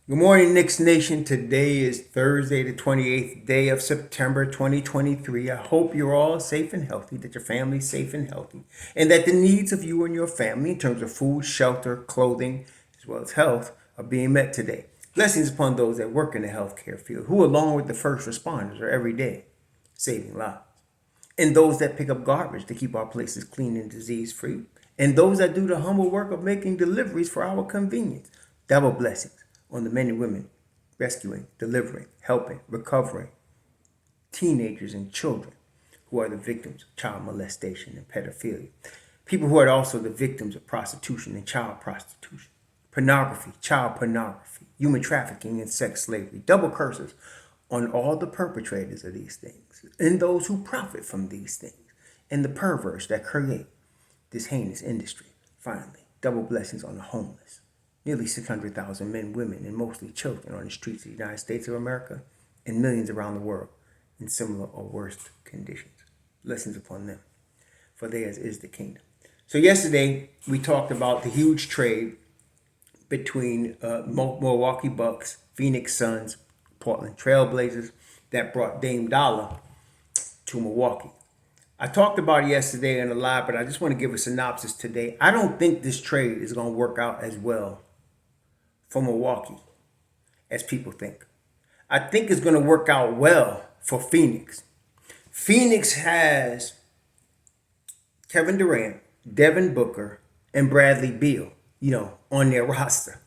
Good morning, Knicks Nation. Today is Thursday, the 28th day of September 2023. I hope you're all safe and healthy, that your family's safe and healthy, and that the needs of you and your family in terms of food, shelter, clothing, as well as health are being met today. Blessings upon those that work in the healthcare field, who, along with the first responders, are every day saving lives, and those that pick up garbage to keep our places clean and disease free, and those that do the humble work of making deliveries for our convenience. Double blessings on the men and women rescuing, delivering, helping, recovering teenagers and children who are the victims of child molestation and pedophilia. People who are also the victims of prostitution and child prostitution, pornography, child pornography, human trafficking, and sex slavery. Double curses on all the perpetrators of these things and those who profit from these things and the perverts that create this heinous industry. Finally, double blessings on the homeless. Nearly 600,000 men, women, and mostly children on the streets of the United States of America and millions around the world in similar or worse conditions. Blessings upon them, for theirs is the kingdom. So yesterday, we talked about the huge trade between Milwaukee Bucks, Phoenix Suns, Portland Trailblazers that brought Dame Dollar to Milwaukee. I talked about it yesterday in the live, but I just want to give a synopsis today. I don't think this trade is going to work out as well for Milwaukee as people think. I think it's going to work out well for Phoenix. Phoenix has Kevin Durant, Devin Booker, and Bradley Beal, on their roster.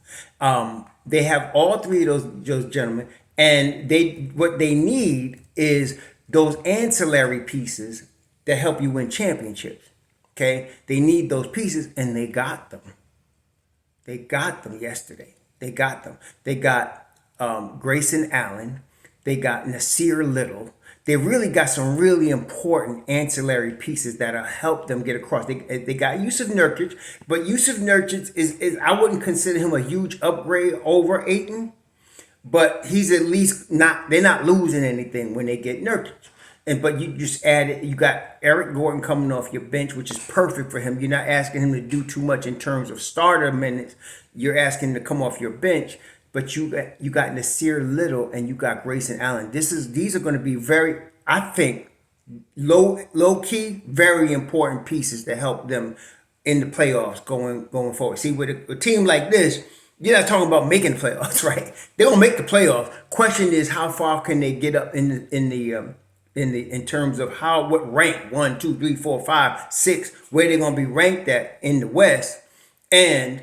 They have all three of those gentlemen, and what they need is those ancillary pieces that help you win championships. Okay, they need those pieces, and they got them. They got them yesterday. They got them. They got Grayson Allen. They got Nasir Little. They really got some really important ancillary pieces that'll help them get across. They got Yusuf Nurkic, but Yusuf Nurkic is I wouldn't consider him a huge upgrade over Ayton, but he's at least not. They're not losing anything when they get Nurkic. But you just added, you got Eric Gordon coming off your bench, which is perfect for him. You're not asking him to do too much in terms of starter minutes. You're asking him to come off your bench. But you got Nasir Little and you got Grayson Allen. These are going to be very, I think, low key, very important pieces to help them in the playoffs going forward. See, with a team like this, you're not talking about making the playoffs, right? They're gonna make the playoffs. Question is, how far can they get up in terms of what rank 1, 2, 3, 4, 5, 6, where they're gonna be ranked at in the West, and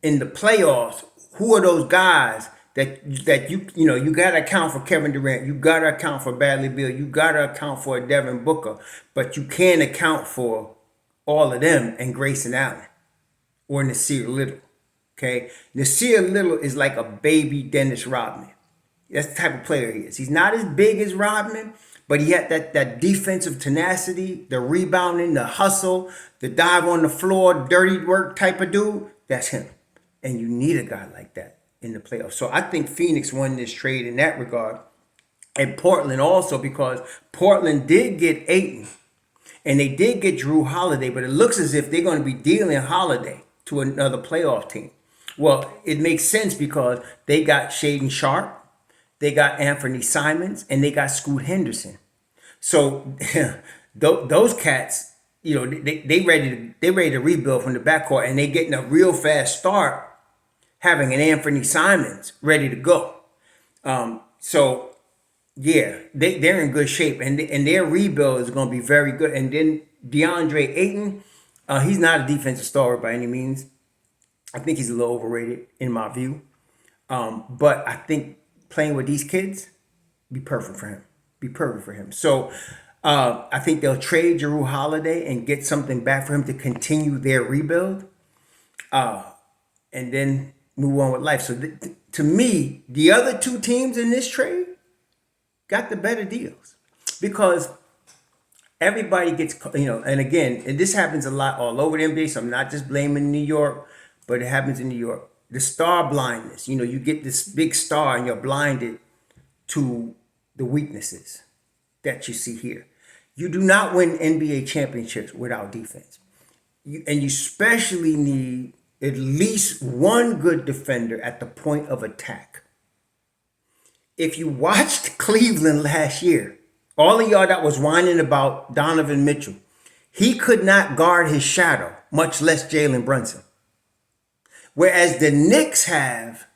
in the playoffs, who are those guys that you gotta account for Kevin Durant, you gotta account for Bradley Beal, you gotta account for Devin Booker, but you can't account for all of them and Grayson Allen or Nasir Little. Okay, Nasir Little is like a baby Dennis Rodman. That's the type of player he is. He's not as big as Rodman, but he had that defensive tenacity, the rebounding, the hustle, the dive on the floor, dirty work type of dude. That's him. And you need a guy like that in the playoffs. So I think Phoenix won this trade in that regard. And Portland also, because Portland did get Ayton and they did get Drew Holiday, but it looks as if they're going to be dealing Holiday to another playoff team. Well, it makes sense because they got Shaden Sharp, they got Anthony Simons, and they got Scoot Henderson. So those cats, they ready to rebuild from the backcourt, and they getting a real fast start having an Anthony Simons ready to go. So yeah, they're in good shape, and their rebuild is going to be very good. And then DeAndre Ayton, he's not a defensive star by any means. I think he's a little overrated in my view. But I think playing with these kids be perfect for him. Be perfect for him. So I think they'll trade Drew Holiday and get something back for him to continue their rebuild, and then move on with life. So to me, the other two teams in this trade got the better deals because everybody gets, and again, and this happens a lot all over the NBA. So I'm not just blaming New York, but it happens in New York. The star blindness, you get this big star and you're blinded to the weaknesses that you see here. You do not win NBA championships without defense. You especially need at least one good defender at the point of attack. If you watched Cleveland last year, all of y'all that was whining about Donovan Mitchell, he could not guard his shadow, much less Jalen Brunson. Whereas the Knicks have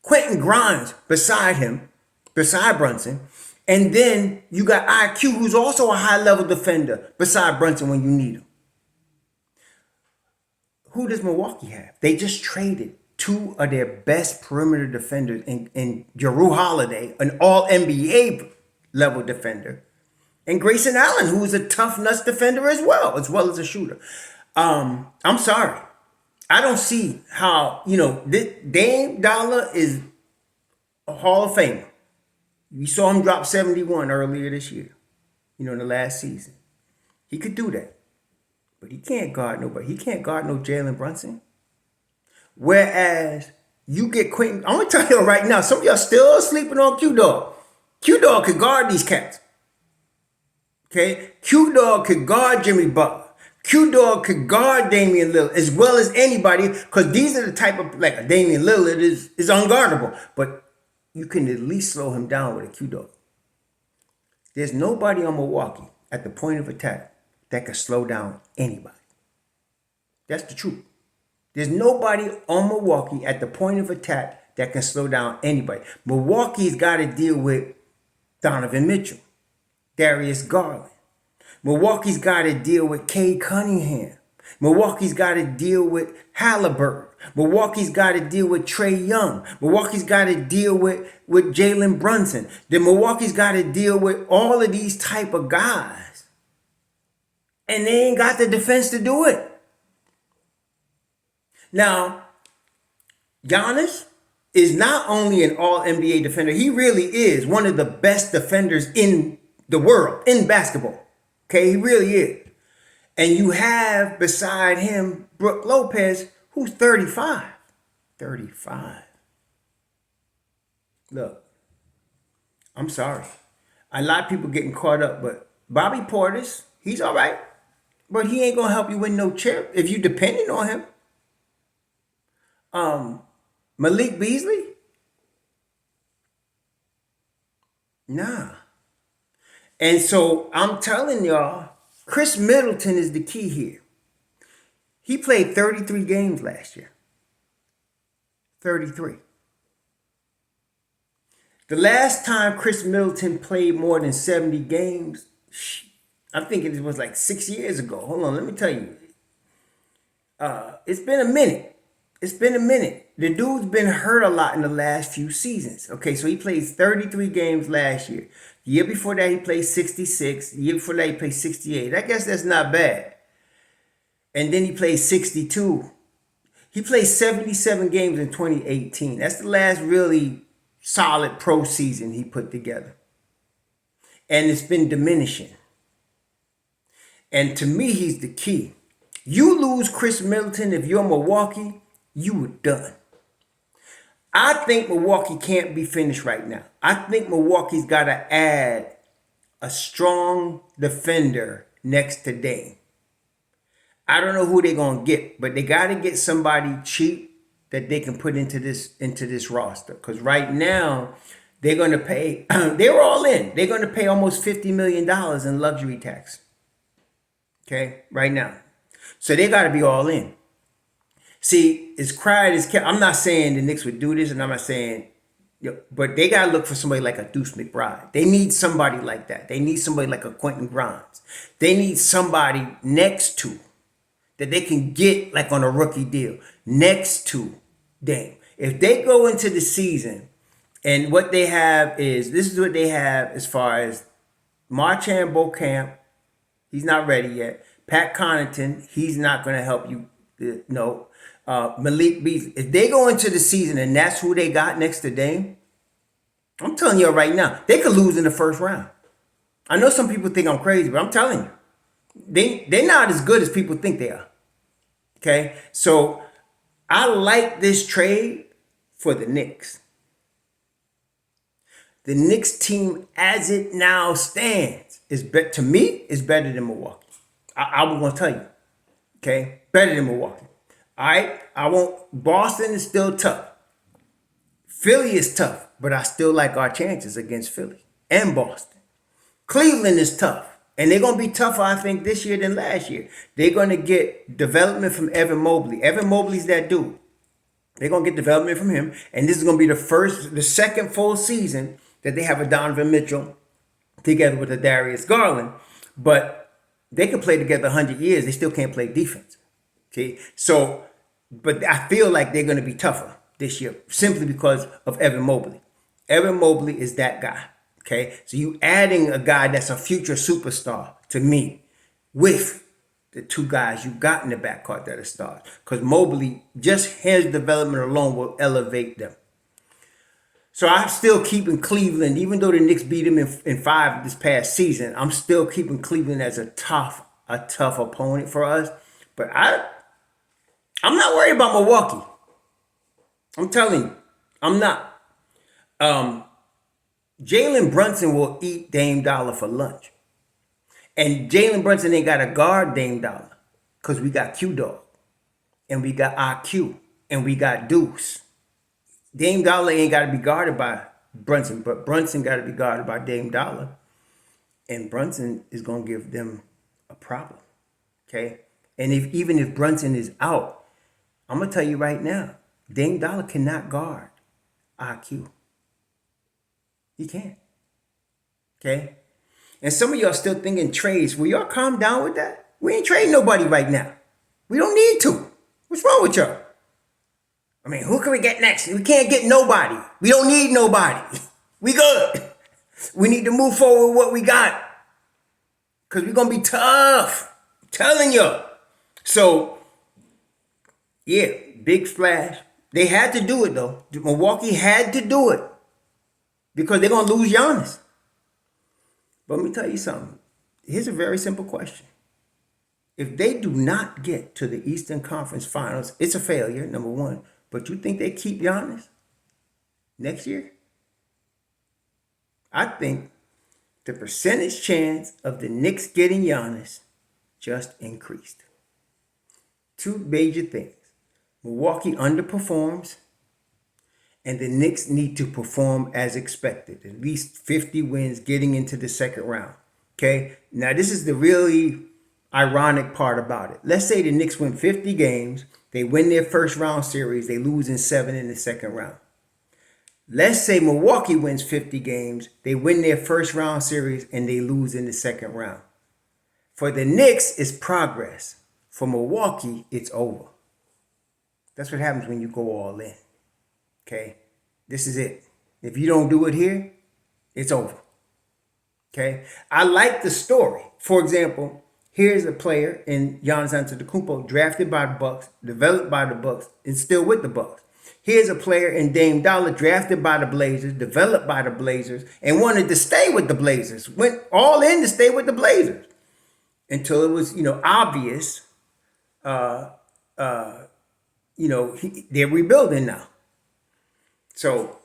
Quentin Grimes beside him, beside Brunson, and then you got IQ, who's also a high-level defender beside Brunson when you need him. Who does Milwaukee have? They just traded two of their best perimeter defenders in Jrue Holiday, an all-NBA level defender, and Grayson Allen, who is a tough nuts defender as well as a shooter. I'm sorry. I don't see how, Dame Dollar is a Hall of Famer. We saw him drop 71 earlier this year, in the last season. He could do that. But he can't guard nobody. He can't guard no Jalen Brunson. Whereas you get Quentin, I'm going to tell you right now, some of y'all still sleeping on Q-Dog. Q-Dog could guard these cats. Okay? Q-Dog could guard Jimmy Butler. Q-Dog could guard Damian Lillard as well as anybody, because these are the type of, like Damian Lillard is unguardable. But you can at least slow him down with a Q-Dog. There's nobody on Milwaukee at the point of attack that can slow down anybody. That's the truth. There's nobody on Milwaukee at the point of attack that can slow down anybody. Milwaukee's got to deal with Donovan Mitchell, Darius Garland. Milwaukee's got to deal with Cade Cunningham. Milwaukee's got to deal with Halliburton. Milwaukee's got to deal with Trae Young. Milwaukee's got to deal with Jalen Brunson. Then Milwaukee's got to deal with all of these type of guys. And they ain't got the defense to do it. Now, Giannis is not only an all-NBA defender, he really is one of the best defenders in the world, in basketball. Okay, he really is. And you have beside him Brook Lopez, who's 35. 35. Look, I'm sorry. A lot of people getting caught up, but Bobby Portis, he's all right. But he ain't going to help you win no chip if you depending on him. Malik Beasley? Nah. And so I'm telling y'all, Chris Middleton is the key here. He played 33 games last year. 33. The last time Chris Middleton played more than 70 games, I think it was like 6 years ago. Hold on, let me tell you. It's been a minute. The dude's been hurt a lot in the last few seasons. Okay, so he played 33 games last year. The year before that, he played 66. The year before that, he played 68. I guess that's not bad. And then he played 62. He played 77 games in 2018. That's the last really solid pro season he put together. And it's been diminishing. And to me, he's the key. You lose Chris Middleton if you're Milwaukee, you were done. I think Milwaukee can't be finished right now. I think Milwaukee's got to add a strong defender next to Dame. I don't know who they're going to get, but they got to get somebody cheap that they can put into this roster. Because right now, they're going to pay, they're all in. They're going to pay almost $50 million in luxury tax. Okay, right now. So they got to be all in. See, it's cried as kept. I'm not saying the Knicks would do this, and I'm not saying, but they got to look for somebody like a Deuce McBride. They need somebody like that. They need somebody like a Quentin Grimes. They need somebody next to that they can get like on a rookie deal next to Dame. If they go into the season and what they have is, this is what they have as far as Marchand Beauchamp, he's not ready yet. Pat Connaughton, he's not going to help you. No. Malik Beasley. If they go into the season and that's who they got next to Dame, I'm telling you right now, they could lose in the first round. I know some people think I'm crazy, but I'm telling you, they're not as good as people think they are. Okay? So I like this trade for the Knicks. The Knicks team as it now stands to me is better than Milwaukee. I was going to tell you. Okay? Better than Milwaukee. All right? Boston is still tough. Philly is tough, but I still like our chances against Philly and Boston. Cleveland is tough, and they're going to be tougher, I think, this year than last year. They're going to get development from Evan Mobley. Evan Mobley's that dude. They're going to get development from him, and this is going to be the second full season that they have a Donovan Mitchell together with a Darius Garland. But they can play together 100 years. They still can't play defense. Okay, so, but I feel like they're going to be tougher this year simply because of Evan Mobley. Evan Mobley is that guy. Okay, so you adding a guy that's a future superstar to me with the two guys you got in the backcourt that are stars. Because Mobley, just his development alone will elevate them. So I'm still keeping Cleveland, even though the Knicks beat them in 5 this past season. I'm still keeping Cleveland as a tough opponent for us. But I'm not worried about Milwaukee. I'm telling you, I'm not. Jalen Brunson will eat Dame Dollar for lunch. And Jalen Brunson ain't got to guard Dame Dollar because we got Q-Dog and we got IQ and we got Deuce. Dame Dollar ain't got to be guarded by Brunson, but Brunson got to be guarded by Dame Dollar. And Brunson is going to give them a problem, okay? And even if Brunson is out, I'm going to tell you right now, Dame Dollar cannot guard IQ. He can't, okay? And some of y'all still thinking trades. Will y'all calm down with that? We ain't trading nobody right now. We don't need to. What's wrong with y'all? I mean, who can we get next? We can't get nobody. We don't need nobody. We good. We need to move forward with what we got. Because we're going to be tough. I'm telling you. So, yeah, big splash. They had to do it, though. Milwaukee had to do it. Because they're going to lose Giannis. But let me tell you something. Here's a very simple question. If they do not get to the Eastern Conference Finals, it's a failure, number one. But you think they keep Giannis next year? I think the percentage chance of the Knicks getting Giannis just increased. Two major things. Milwaukee underperforms, and the Knicks need to perform as expected. At least 50 wins getting into the second round. Okay? Now, this is the really ironic part about it. Let's say the Knicks win 50 games. They win their first round series. They lose in 7 in the second round. Let's say Milwaukee wins 50 games. They win their first round series and they lose in the second round. For the Knicks, it's progress. For Milwaukee, it's over. That's what happens when you go all in. Okay? This is it. If you don't do it here, it's over. Okay? I like the story. For example, here's a player in Giannis Antetokounmpo, drafted by the Bucks, developed by the Bucks, and still with the Bucks. Here's a player in Dame Dollar, drafted by the Blazers, developed by the Blazers, and wanted to stay with the Blazers. Went all in to stay with the Blazers until it was, obvious. They're rebuilding now. So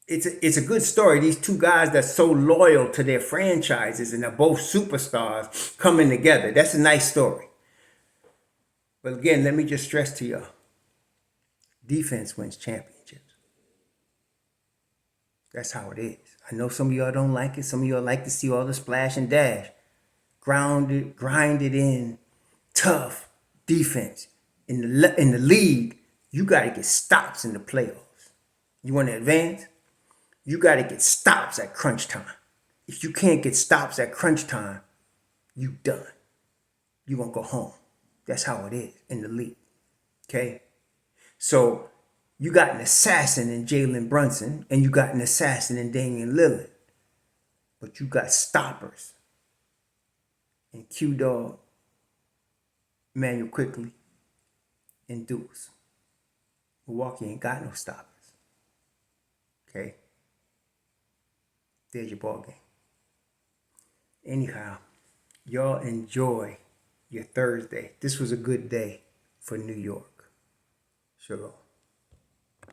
it's a good story. These two guys that's so loyal to their franchises and they're both superstars coming together. That's a nice story. But again, let me just stress to y'all. Defense wins championships. That's how it is. I know some of y'all don't like it. Some of y'all like to see all the splash and dash. Grinded in, tough defense. In the league, you got to get stops in the playoffs. You want to advance? You got to get stops at crunch time. If you can't get stops at crunch time, you done. You're going to go home. That's how it is in the league. Okay? So you got an assassin in Jalen Brunson and you got an assassin in Damian Lillard. But you got stoppers in Q-Dog, Emmanuel Quickly, and Deuce. Milwaukee ain't got no stoppers. Okay? There's your ball game. Anyhow, y'all enjoy your Thursday. This was a good day for New York. Shalom.